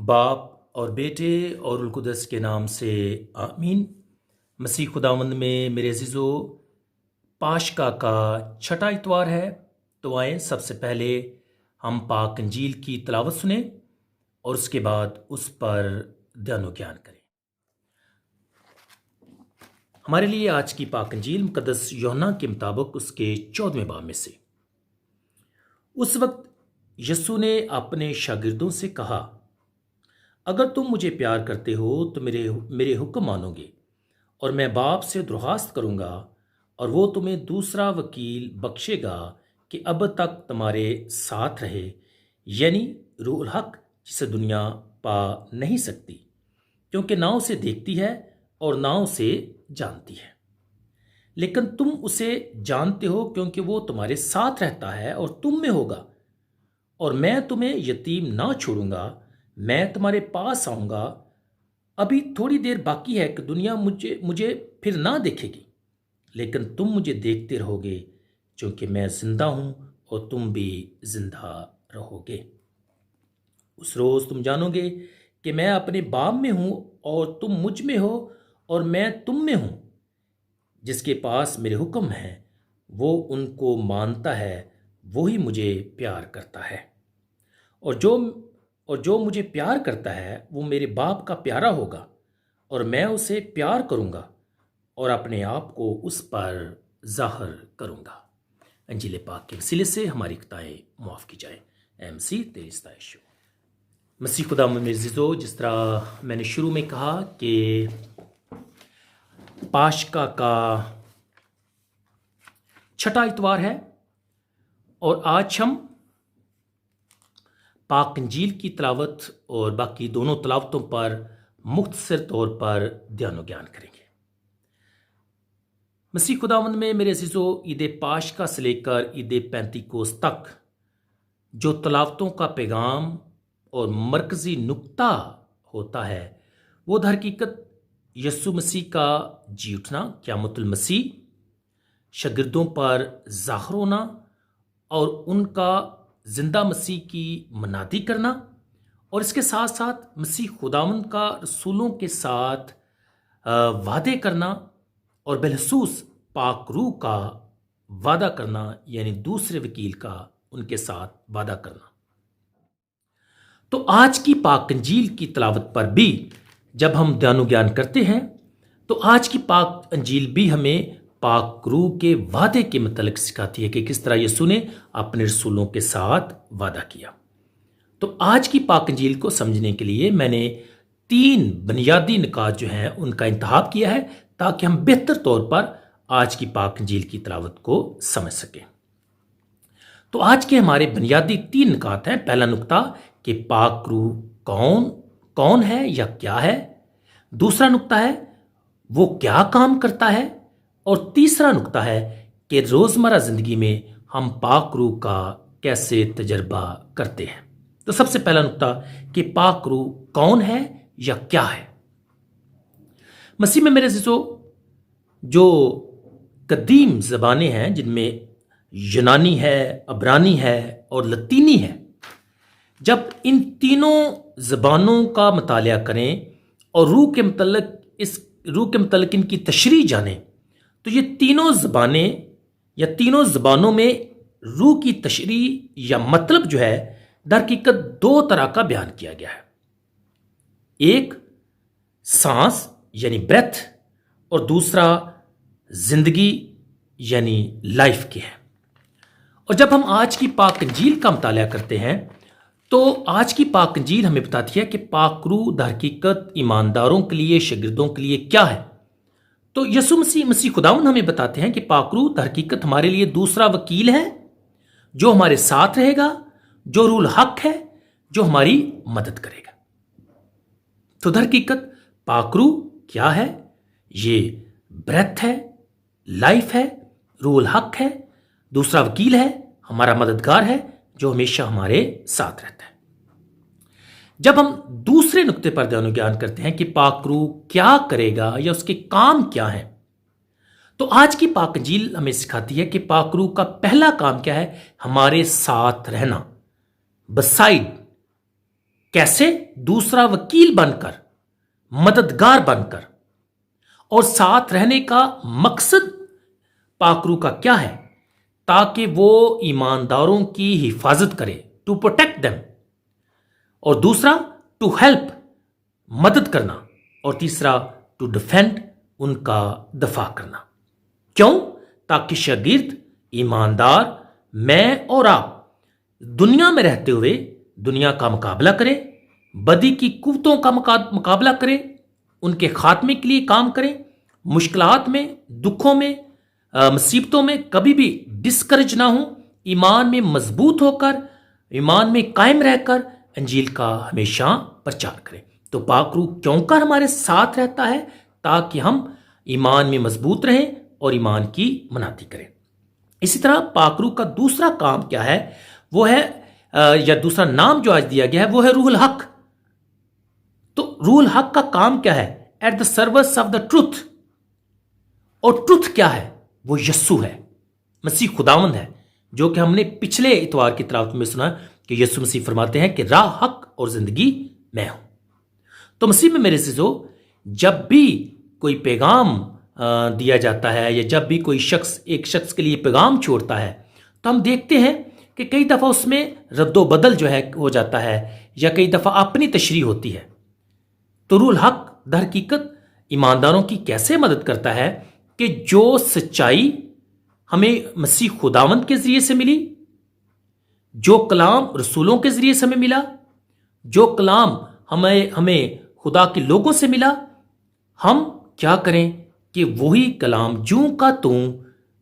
बाप और बेटे और रुल कुदस के नाम से आमीन। मसीह खुदावंद में मेरे अजीज़ो, पाशका का छठा इतवार है। तो आए सबसे पहले हम पाक अंजील की तलावत सुने और उसके बाद उस पर ध्यानो ज्ञान करें। हमारे लिए आज की पाक अंजील मुकद्दस यूहन्ना के मुताबिक उसके 14वें बाब में से। उस वक्त यीशु ने अपने शागिर्दों से कहा, अगर तुम मुझे प्यार करते हो तो मेरे हुक्म मानोगे, और मैं बाप से दरख्वास्त करूंगा और वो तुम्हें दूसरा वकील बख्शेगा कि अब तक तुम्हारे साथ रहे, यानी रूहुल हक, जिसे दुनिया पा नहीं सकती, क्योंकि ना उसे देखती है और ना उसे जानती है। लेकिन तुम उसे जानते हो, क्योंकि वो तुम्हारे साथ रहता है और तुम में होगा। और मैं तुम्हें यतीम ना छोड़ूंगा, मैं तुम्हारे पास आऊंगा। अभी थोड़ी देर बाकी है कि दुनिया मुझे फिर ना देखेगी, लेकिन तुम मुझे देखते रहोगे, क्योंकि मैं जिंदा हूं और तुम भी जिंदा रहोगे। उस रोज तुम जानोगे कि मैं अपने बाप में हूं और तुम मुझ में हो और मैं तुम में हूं। जिसके पास मेरे हुक्म हैं वो उनको मानता है, वही मुझे प्यार करता है। और जो मुझे प्यार करता है वो मेरे बाप का प्यारा होगा, और मैं उसे प्यार करूंगा और अपने आप को उस पर जाहिर करूंगा। अंजील पाक के वसीले से हमारी खताएं माफ़ की जाए। ऐ मसीह तेरी सताइश हो। मसीह खुदा मेरे अज़ीज़ो, जिस तरह मैंने शुरू में कहा कि पाशका का छठा इतवार है और आज हम पाक अंजील की तलावत और बाकी दोनों तलावतों पर मुख्तसर तौर पर ध्यानो ज्ञान करेंगे। मसीह खुदावंद में मेरे अज़ीज़ो, ईद पाशका से लेकर ईद पैंतीकोस तक जो तलावतों का पैगाम और मरकज़ी नुक्ता होता है, वो दर हकीकत यस्सु मसीह का जी उठना, क़यामतुल मसीह, शागिर्दों पर ज़ाहिर होना और उनका जिंदा मसीह की मनादी करना, और इसके साथ साथ मसीह खुदावंद का रसूलों के साथ वादे करना और बिलखसूस पाक रूह का वादा करना, यानी दूसरे वकील का उनके साथ वादा करना। तो आज की पाक अंजील की तलावत पर भी जब हम ध्यानो ज्ञान करते हैं, तो आज की पाक अंजील भी हमें पाक रूह के वादे के मतलब सिखाती है कि किस तरह यीशु ने अपने रसूलों के साथ वादा किया। तो आज की पाक अंजील को समझने के लिए मैंने 3 बुनियादी निकात जो हैं उनका इंतखाब किया है, ताकि हम बेहतर तौर पर आज की पाक अंजील की तलावत को समझ सकें। तो आज के हमारे बुनियादी 3 निकात हैं। पहला नुक्ता कि पाक रूह कौन है या क्या है। दूसरा नुक्ता है वो क्या काम करता है। और तीसरा नुक्ता है कि रोज़मर्रा ज़िंदगी में हम पाक रूह का कैसे तजर्बा करते हैं। तो सबसे पहला नुक्ता कि पाक रूह कौन है या क्या है। मसीह में मेरे अज़ीज़ो, जो कदीम ज़बानें हैं जिनमें यूनानी है, अब्रानी है और लतीनी है, जब इन तीनों ज़बानों का मुतालिया करें और रूह के मतलब इनकी तशरीह जानें, तो ये तीनों ज़बानें या तीनों ज़बानों में रूह की तशरीह या मतलब जो है दर हकीकत 2 तरह का बयान किया गया है। एक सांस यानी ब्रेथ, और दूसरा जिंदगी यानी लाइफ की है। और जब हम आज की पाक अंजील का मुतालिया करते हैं, तो आज की पाक अंजील हमें बताती है कि पाक रूह दर हकीकत ईमानदारों के लिए, शागिर्दों के लिए क्या है। तो यीशु मसीह खुदावंद हमें बताते हैं कि पाक रूह दर हकीकत हमारे लिए दूसरा वकील है, जो हमारे साथ रहेगा, जो रूहुल हक है, जो हमारी मदद करेगा। तो दर हकीकत पाक रूह क्या है? ये ब्रेथ है, लाइफ है, रूहुल हक है, दूसरा वकील है, हमारा मददगार है, जो हमेशा हमारे साथ रहता है। जब हम दूसरे नुक्ते पर ध्यान ज्ञान करते हैं कि पाक रूह क्या करेगा या उसके काम क्या है, तो आज की पाक अंजील हमें सिखाती है कि पाक रूह का पहला काम क्या है? हमारे साथ रहना, बसाइड कैसे? दूसरा वकील बनकर, मददगार बनकर। और साथ रहने का मकसद पाक रूह का क्या है? ताकि वो ईमानदारों की हिफाजत करे, टू प्रोटेक्ट देम। और दूसरा टू हेल्प, मदद करना। और तीसरा टू डिफेंड, उनका दफा करना। क्यों? ताकि शागिर्द, ईमानदार, मैं और आप दुनिया में रहते हुए दुनिया का मुकाबला करें, बदी की कुव्वतों का मुकाबला करें, उनके खात्मे के लिए काम करें, मुश्किलात में, दुखों में, मुसीबतों में कभी भी डिस्करेज ना हो, ईमान में मजबूत होकर, ईमान में कायम रहकर अंजील का हमेशा प्रचार करें। तो पाक रूह क्यों कर हमारे साथ रहता है? ताकि हम ईमान में मजबूत रहें और ईमान की मनाती करें। इसी तरह पाक रूह का दूसरा काम क्या है? वो है या दूसरा नाम जो आज दिया गया है वो है रूहुल हक। तो रूहुल हक का काम क्या है? At the service of the truth. और ट्रुथ क्या है? वो यस्सु है, मसीह खुदावंद है, जो कि हमने पिछले इतवार की तिलावत में सुना कि यस्सु मसीह फरमाते हैं कि राह, हक और जिंदगी मैं हूं। तो मसीह में मेरे अज़ीज़ो, जब भी कोई पैगाम दिया जाता है या जब भी कोई शख्स एक शख्स के लिए पैगाम छोड़ता है, तो हम देखते हैं कि कई दफ़ा उसमें रद्दो बदल जो है हो जाता है या कई दफ़ा अपनी तशरीह होती है। तो रूहुल हक दर हकीकत ईमानदारों की कैसे मदद करता है कि जो सच्चाई हमें मसीह खुदावंद के जरिए से मिली, जो कलाम रसूलों के जरिए से हमें मिला, जो कलाम हमें खुदा के लोगों से मिला, हम क्या करें कि वही कलाम जूं का तूं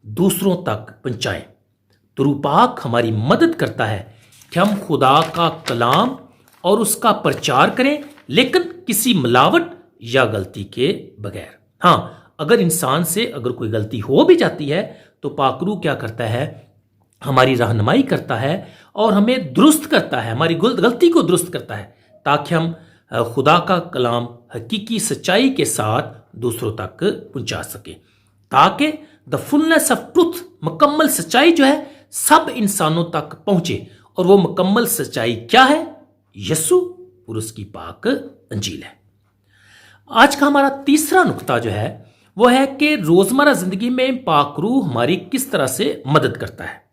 दूसरों तक पहुंचाएं। तो रूह पाक हमारी मदद करता है कि हम खुदा का कलाम और उसका प्रचार करें, लेकिन किसी मिलावट या गलती के बगैर। हाँ, अगर इंसान से अगर कोई गलती हो भी जाती है तो पाक रूह क्या करता है? हमारी रहनुमाई करता है और हमें दुरुस्त करता है, हमारी गलती को दुरुस्त करता है, ताकि हम खुदा का कलाम हकीकी सच्चाई के साथ दूसरों तक पहुंचा सके, ताकि द फुलनेस ऑफ ट्रुथ, मुकम्मल सच्चाई जो है सब इंसानों तक पहुंचे। और वो मुकम्मल सच्चाई क्या है? यस्सु और उसकी पाक अंजील है। आज का हमारा तीसरा नुक्ता जो है वो है कि रोजमर्रा जिंदगी में पाक रूह हमारी किस तरह से मदद करता है।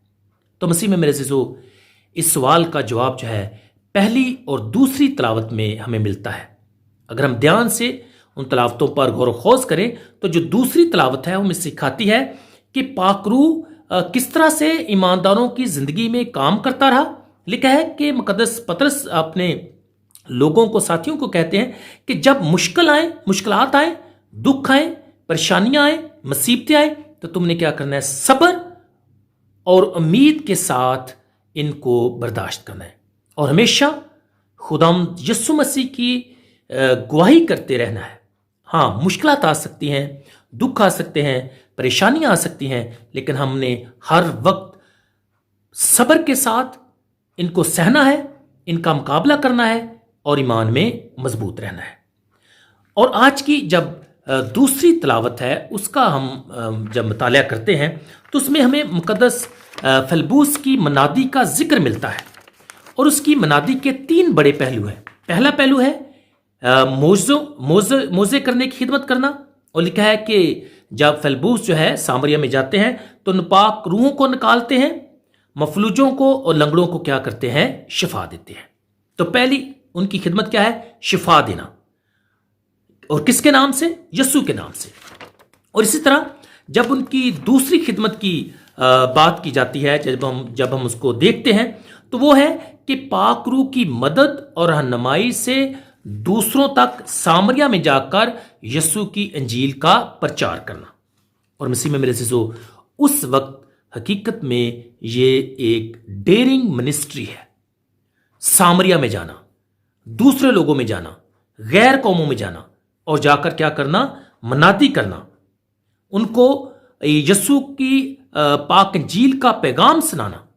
तो मसीह में मेरे अज़ीज़ो, इस सवाल का जवाब जो है पहली और दूसरी तलावत में हमें मिलता है। अगर हम ध्यान से उन तलावतों पर गौर खोज करें तो जो दूसरी तलावत है वो हमें सिखाती है कि पाक रूह किस तरह से ईमानदारों की जिंदगी में काम करता रहा। लिखा है कि मुकद्दस पतरस अपने लोगों को, साथियों को कहते हैं कि जब मुश्किलात आए, दुख आए, परेशानियां आए, मुसीबतें आए, तो तुमने क्या करना है? सब्र और उम्मीद के साथ इनको बर्दाश्त करना है और हमेशा खुदाम यस्सु मसीह की गवाही करते रहना है। हाँ, मुश्किलात आ सकती हैं, दुख आ सकते हैं, परेशानियां आ सकती हैं, लेकिन हमने हर वक्त सब्र के साथ इनको सहना है, इनका मुकाबला करना है और ईमान में मजबूत रहना है। और आज की जब दूसरी तलावत है उसका हम जब मुतालिया करते हैं तो उसमें हमें मुकद्दस फिलबूस की मनादी का जिक्र मिलता है। और उसकी मनादी के 3 बड़े पहलू हैं। पहला पहलू है मोजे करने की खिदमत करना। और लिखा है कि जब फिलबूस जो है सामरिया में जाते हैं तो नापाक रूहों को निकालते हैं, मफलूजों को और लंगड़ों को क्या करते हैं? शिफा देते हैं। तो पहली उनकी खिदमत क्या है? शिफा देना। और किसके नाम से? यस्सु के नाम से। और इसी तरह जब उनकी दूसरी खिदमत की बात की जाती है, जब हम उसको देखते हैं तो वो है कि पाक रूह की मदद और रहनुमाई से दूसरों तक सामरिया में जाकर यस्सु की अंजील का प्रचार करना। और मसीह में मेरे अज़ीज़ो, उस वक्त हकीकत में ये एक डेयरिंग मिनिस्ट्री है। सामरिया में जाना, दूसरे लोगों में जाना, गैर कौमों में जाना और जाकर क्या करना? मनादी करना, उनको यस्सु की पाक अंजील का पैगाम सुनाना,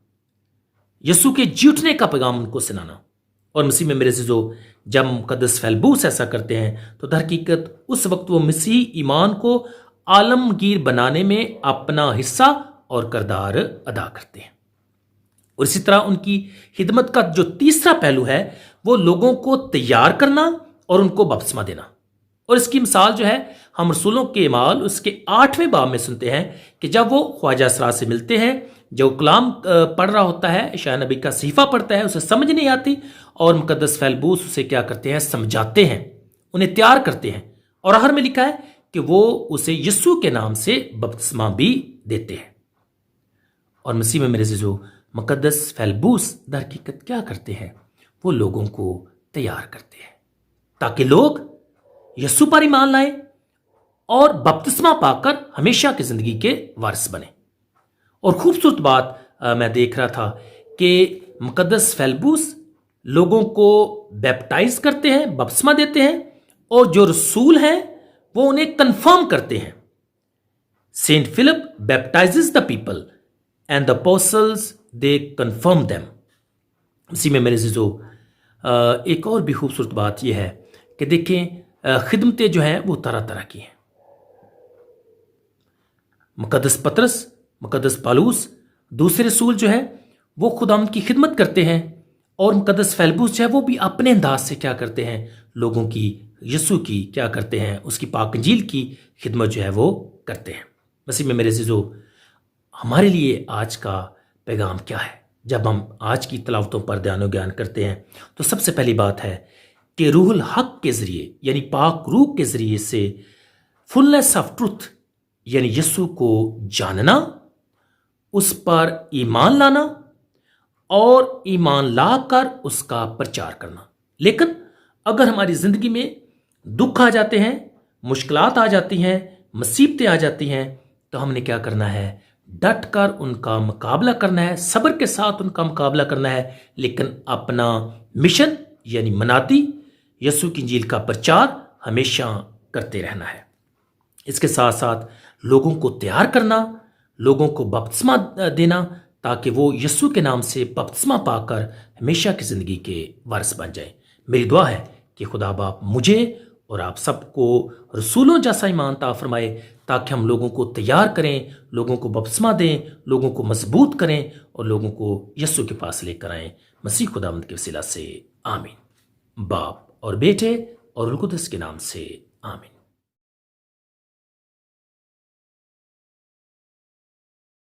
यस्सु के जी उठने का पैगाम उनको सुनाना। और मसीह में मेरे अज़ीज़ो, जब मुकद्दस फिलबूस ऐसा करते हैं तो दर हकीकत उस वक्त वो मसीह ईमान को आलमगीर बनाने में अपना हिस्सा और किरदार अदा करते हैं। اور اسی طرح ان کی خدمت کا جو تیسرا پہلو ہے وہ لوگوں کو تیار کرنا اور ان کو بپتسمہ دینا۔ اور اس کی مثال جو ہے ہم رسولوں کے اعمال اس کے 8ویں باب میں سنتے ہیں کہ جب وہ خواجہ اسرار سے ملتے ہیں، جب کلام پڑھ رہا ہوتا ہے، اشعیاء نبی کا صحیفہ پڑھتا ہے، اسے سمجھ نہیں آتی، اور مقدس فیلبوس اسے کیا کرتے ہیں؟ سمجھاتے ہیں، انہیں تیار کرتے ہیں، اور آخر میں لکھا ہے کہ وہ اسے یسوع کے نام سے بپتسمہ بھی دیتے ہیں۔ اور مسیح میں میرے عزیزو، مقدس فیلبوس در حقیقت کیا کرتے ہیں؟ وہ لوگوں کو تیار کرتے ہیں تاکہ لوگ یسوع پر ایمان لائیں اور بپتسمہ پا کر ہمیشہ کی زندگی کے وارث بنیں۔ اور خوبصورت بات میں دیکھ رہا تھا کہ مقدس فیلبوس لوگوں کو بیپٹائز کرتے ہیں، بپتسمہ دیتے ہیں، اور جو رسول ہیں وہ انہیں کنفرم کرتے ہیں۔ Saint Philip baptizes the people and the apostles they confirm them۔ اسی میں میرے عزیزو ایک اور بھی خوبصورت بات یہ ہے کہ دیکھیں خدمتیں جو ہیں وہ طرح طرح کی ہیں۔ مقدس پطرس، مقدس پالوس، دوسرے رسول جو ہے وہ خداوند کی خدمت کرتے ہیں، اور مقدس فیلبوس جو ہے وہ بھی اپنے انداز سے کیا کرتے ہیں؟ لوگوں کی یسوع کی کیا کرتے ہیں؟ اس کی پاک انجیل کی خدمت جو ہے وہ کرتے ہیں۔ مسیح میں میرے عزیزو، ہمارے لیے آج کا پیغام کیا ہے؟ جب ہم آج کی تلاوتوں پر دھیان و گیان کرتے ہیں تو سب سے پہلی بات ہے کہ روح الحق کے ذریعے یعنی پاک روح کے ذریعے سے فلنس آف ٹروتھ یعنی یسوع کو جاننا، اس پر ایمان لانا اور ایمان لا کر اس کا پرچار کرنا۔ لیکن اگر ہماری زندگی میں دکھ آ جاتے ہیں، مشکلات آ جاتی ہیں، مصیبتیں آ جاتی ہیں، تو ہم نے کیا کرنا ہے؟ ڈٹ کر ان کا مقابلہ کرنا ہے، صبر کے ساتھ ان کا مقابلہ کرنا ہے، لیکن اپنا مشن یعنی منادی یسوع کی انجیل کا پرچار ہمیشہ کرتے رہنا ہے۔ اس کے ساتھ ساتھ لوگوں کو تیار کرنا، لوگوں کو بپتسمہ دینا تاکہ وہ یسوع کے نام سے بپتسمہ پا کر ہمیشہ کی زندگی کے وارث بن جائیں۔ میری دعا ہے کہ خدا باپ مجھے اور آپ سب کو رسولوں جیسا ایمان عطا فرمائے تاکہ ہم لوگوں کو تیار کریں، لوگوں کو بپتسمہ دیں، لوگوں کو مضبوط کریں اور لوگوں کو یسوع کے پاس لے کر آئیں۔ مسیح خداوند کے وسیلہ سے آمین۔ باپ اور بیٹے اور روح القدس کے نام سے آمین۔